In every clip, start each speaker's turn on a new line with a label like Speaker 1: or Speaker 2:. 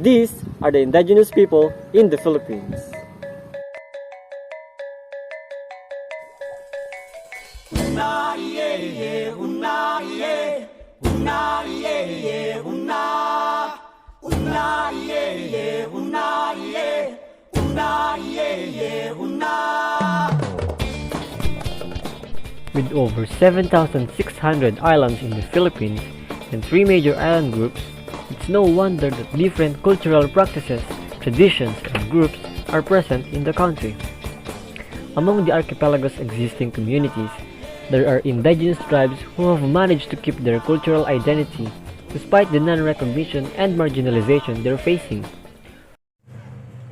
Speaker 1: these are the indigenous people in the Philippines.
Speaker 2: Una yeah yeah, una yeah, una yeah yeah, una yeah yeah, una yeah, una yeah yeah, una.
Speaker 1: With over 7,600 islands in the Philippines and 3 major island groups, it's no wonder that different cultural practices, traditions, and groups are present in the country. Among the archipelago's existing communities, there are indigenous tribes who have managed to keep their cultural identity despite the non-recognition and marginalization they're facing.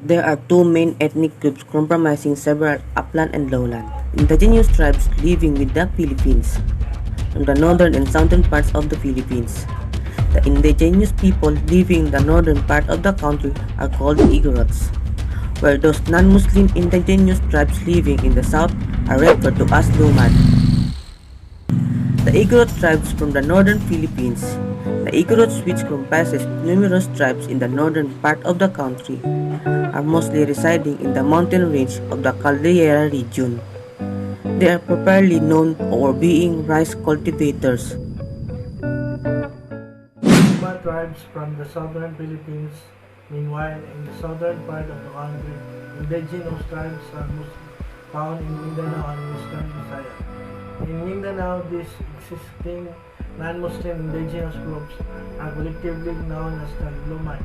Speaker 3: There are two main ethnic groups comprising several upland and lowland indigenous tribes living with the Philippines, from the northern and southern parts of the Philippines. The indigenous people living in the northern part of the country are called Igorots, where those non-Muslim indigenous tribes living in the south are referred to as Lumad. The Igorot tribes from the northern Philippines. The Igorots, which comprises numerous tribes in the northern part of the country, are mostly residing in the mountain range of the Caldera region. They are properly known for being rice cultivators.
Speaker 4: Iba tribes from the southern Philippines. Meanwhile, in the southern part of the country, indigenous tribes are mostly found in Mindanao and Western Visayas. In Mindanao, these existing non-Muslim indigenous groups are collectively known as the Lumad,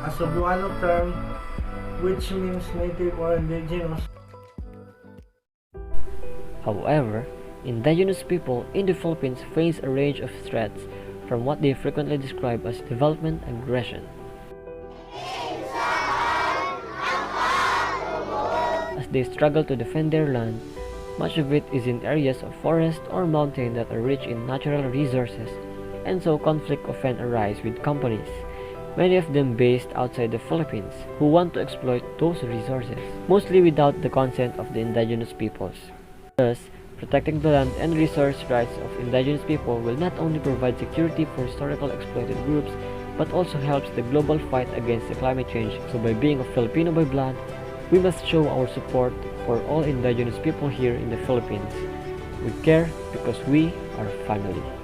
Speaker 4: a Cebuano term which means native or indigenous.
Speaker 1: However, indigenous people in the Philippines face a range of threats from what they frequently describe as development aggression. As they struggle to defend their land, much of it is in areas of forest or mountain that are rich in natural resources, and so conflict often arise with companies, many of them based outside the Philippines, who want to exploit those resources, mostly without the consent of the indigenous peoples. Thus, protecting the land and resource rights of indigenous people will not only provide security for historical exploited groups, but also helps the global fight against the climate change. So by being a Filipino by blood, we must show our support for all indigenous people here in the Philippines. We care because we are family.